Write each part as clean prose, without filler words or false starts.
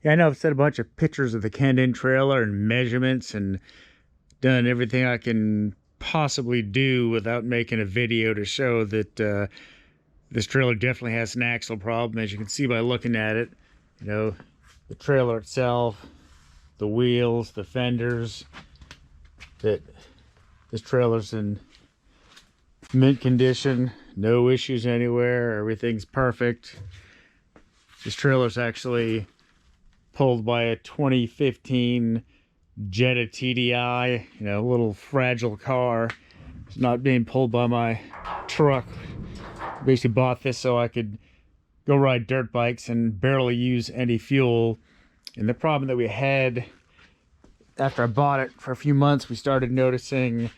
Yeah, I know I've sent a bunch of pictures of the Kendon trailer and measurements and done everything I can possibly do without making a video to show that this trailer definitely has an axle problem, as you can see by looking at it. You know, the trailer itself, the wheels, the fenders, that this trailer's in mint condition, no issues anywhere, everything's perfect. This trailer's actually pulled by a 2015 Jetta TDI, you know, a little fragile car. It's not being pulled by my truck. Basically bought this so I could go ride dirt bikes and barely use any fuel. And the problem that we had after I bought it for a few months, we started noticing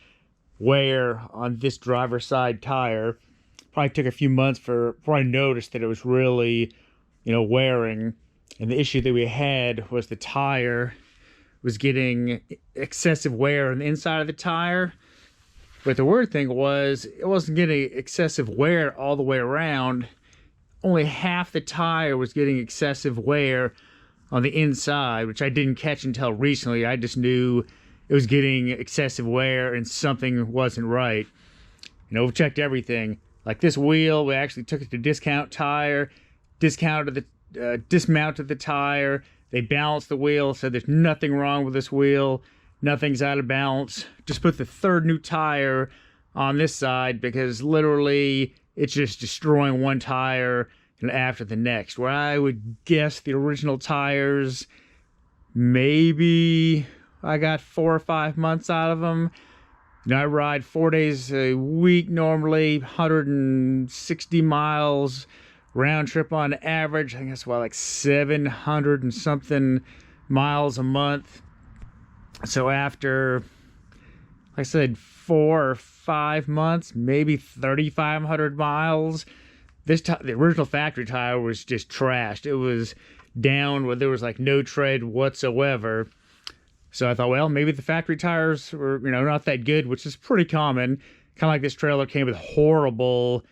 wear on this driver's side tire. Probably took a few months before I noticed that it was really, wearing. And the issue that we had was the tire was getting excessive wear on the inside of the tire. But the weird thing was, it wasn't getting excessive wear all the way around. Only half the tire was getting excessive wear on the inside, which I didn't catch until recently. I just knew it was getting excessive wear and something wasn't right. We checked everything. Like this wheel, we actually took it to Discount Tire, dismounted the tire. They balanced the wheel, said there's nothing wrong with this wheel. Nothing's out of balance. Just put the third new tire on this side because literally it's just destroying one tire and after the next. Where I would guess the original tires, maybe I got 4 or 5 months out of them. I ride 4 days a week normally, 160 miles round trip on average. I think that's like 700 and something miles a month. So after, like I said, 4 or 5 months, maybe 3,500 miles, the original factory tire was just trashed. It was down where there was like no tread whatsoever. So I thought, well, maybe the factory tires were, not that good, which is pretty common. Kind of like this trailer came with horrible,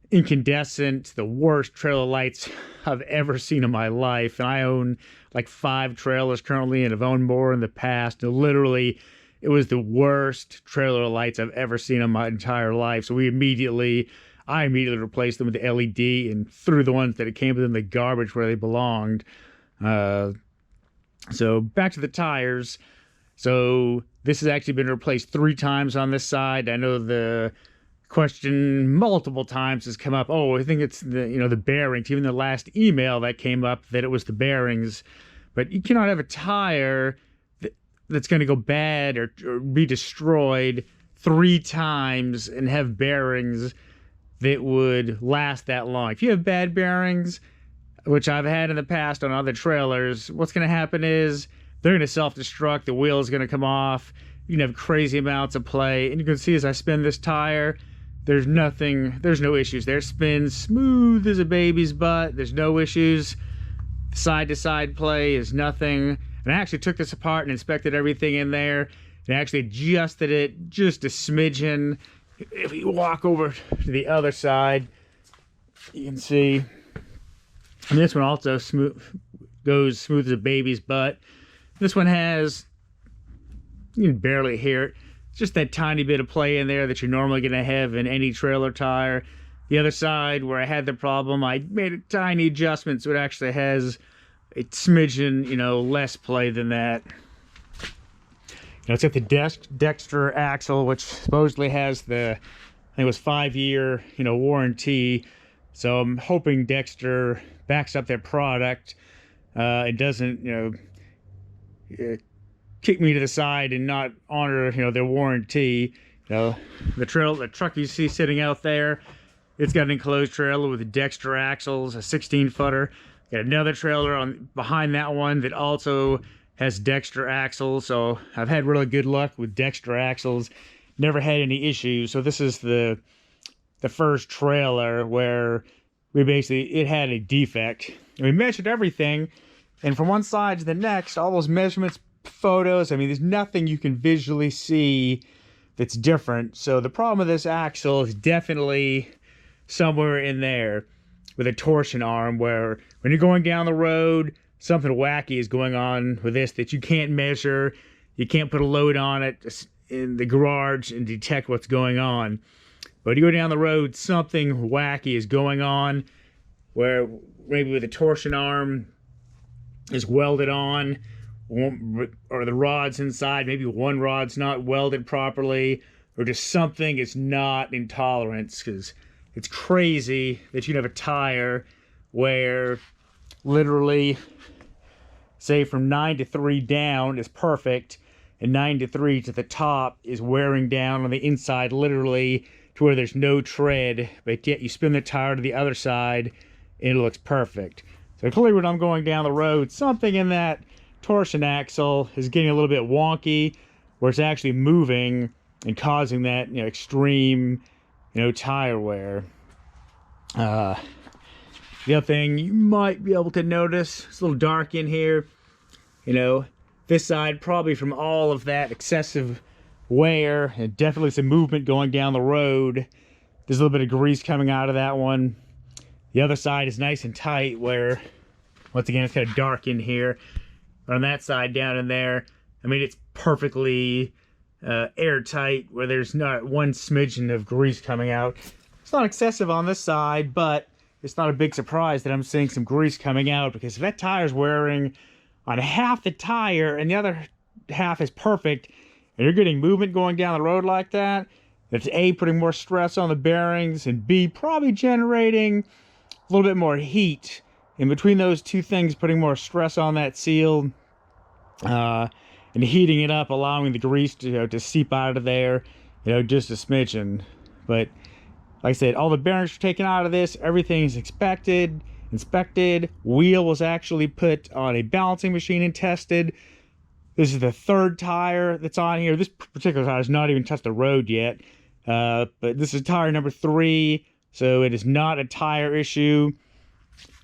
incandescent, the worst trailer lights I've ever seen in my life. And I own like 5 trailers currently and have owned more in the past. And literally, it was the worst trailer lights I've ever seen in my entire life. So I immediately replaced them with the LED and threw the ones that it came with in the garbage where they belonged. So back to the tires. So this has actually been replaced 3 times on this side. I know the question multiple times has come up. Oh, I think it's the bearings. Even the last email that came up that it was the bearings. But you cannot have a tire that's going to go bad or be destroyed 3 times and have bearings that would last that long. If you have bad bearings, which I've had in the past on other trailers, what's going to happen is they're going to self-destruct. The wheel is going to come off. You can have crazy amounts of play. And you can see as I spin this tire, there's no issues there. Spins smooth as a baby's butt. There's no issues. Side-to-side play is nothing. And I actually took this apart and inspected everything in there and actually adjusted it just a smidgen. If you walk over to the other side, you can see. And this one also goes smooth as a baby's butt. This one has, you can barely hear it, just that tiny bit of play in there that you're normally going to have in any trailer tire. The other side where I had the problem, I made a tiny adjustment so it actually has a smidgen, less play than that. It's got the Dexter axle, which supposedly has I think it was 5-year, warranty. So I'm hoping Dexter backs up their product. It doesn't, kick me to the side and not honor, their warranty. The truck you see sitting out there, it's got an enclosed trailer with the Dexter axles, a 16-footer. Got another trailer behind that one that also has Dexter axles. So I've had really good luck with Dexter axles. Never had any issues. So this is the first trailer where it had a defect. And we measured everything, and from one side to the next, all those measurements, photos, there's nothing you can visually see that's different. So the problem with this axle is definitely somewhere in there with a torsion arm, where when you're going down the road, something wacky is going on with this that you can't measure. You can't put a load on it in the garage and detect what's going on. But you go down the road, something wacky is going on, where maybe with a torsion arm is welded on, or the rod's inside, maybe one rod's not welded properly, or just something is not in tolerance. Because it's crazy that you can have a tire where literally, say from 9 to 3 down is perfect, and 9 to 3 to the top is wearing down on the inside, literally to where there's no tread, but yet you spin the tire to the other side and it looks perfect. So clearly when I'm going down the road, something in that torsion axle is getting a little bit wonky, where it's actually moving and causing that, extreme, tire wear. The other thing you might be able to notice, it's a little dark in here, this side, probably from all of that excessive wear and definitely some movement going down the road. There's a little bit of grease coming out of that one. The other side is nice and tight, where once again it's kind of dark in here. But on that side down in there, I mean, it's perfectly airtight, where there's not one smidgen of grease coming out. It's not excessive on this side, but it's not a big surprise that I'm seeing some grease coming out, because if that tire's wearing on half the tire and the other half is perfect, and you're getting movement going down the road like that, that's A, putting more stress on the bearings, and B, probably generating a little bit more heat. In between those two things, putting more stress on that seal and heating it up, allowing the grease to seep out of there, just a smidgen. But like I said, all the bearings are taken out of this. Everything is inspected. Wheel was actually put on a balancing machine and tested. This is the third tire that's on here. This particular tire has not even touched the road yet. But this is tire number 3, so it is not a tire issue.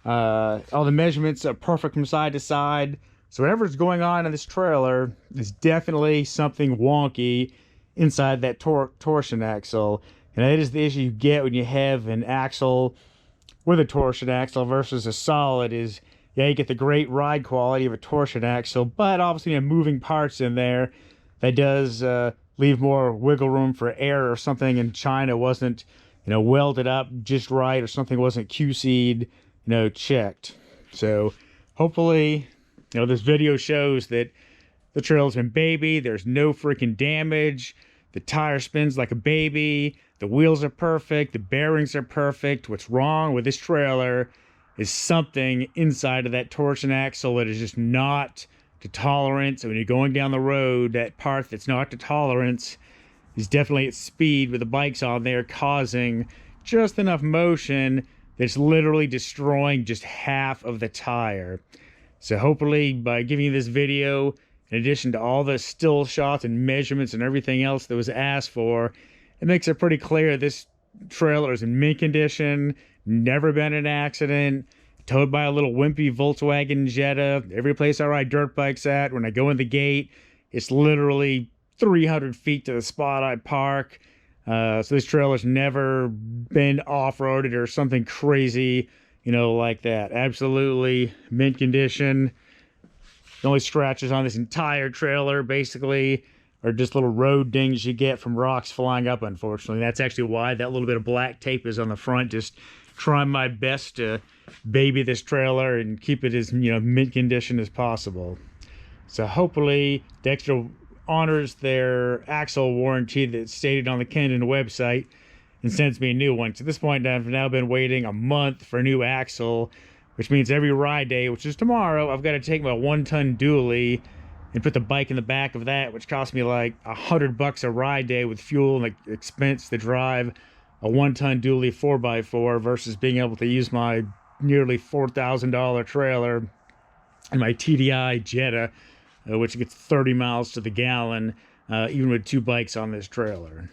All the measurements are perfect from side to side. So whatever's going on in this trailer is definitely something wonky inside that torsion axle. And that is the issue you get when you have an axle with a torsion axle versus a solid. Is, yeah, you get the great ride quality of a torsion axle, but obviously you have moving parts in there. That does leave more wiggle room for air, or something in China wasn't, welded up just right, or something wasn't QC'd, checked. So hopefully, this video shows that the trailer's been babied. There's no freaking damage. The tire spins like a baby. The wheels are perfect. The bearings are perfect. What's wrong with this trailer is something inside of that torsion axle that is just not to tolerance. So when you're going down the road, that part that's not to tolerance is definitely at speed with the bikes on there, causing just enough motion that's literally destroying just half of the tire. So hopefully by giving you this video, in addition to all the still shots and measurements and everything else that was asked for, it makes it pretty clear this trailer is in mint condition, never been in an accident, towed by a little wimpy Volkswagen Jetta. Every place I ride dirt bikes at, when I go in the gate, it's literally 300 feet to the spot I park. So this trailer's never been off-roaded or something crazy, like that. Absolutely mint condition. The only scratches on this entire trailer, basically, are just little road dings you get from rocks flying up, unfortunately. That's actually why that little bit of black tape is on the front. Just trying my best to baby this trailer and keep it as, mint condition as possible. So hopefully Dexter honors their axle warranty that's stated on the Kendon website and sends me a new one. To this point, I've now been waiting a month for a new axle, which means every ride day, which is tomorrow, I've got to take my 1-ton dually and put the bike in the back of that, which cost me like $100 a ride day with fuel and the expense to drive a 1-ton dually 4x4 versus being able to use my nearly $4,000 trailer and my TDI Jetta, which gets 30 miles to the gallon, even with 2 bikes on this trailer.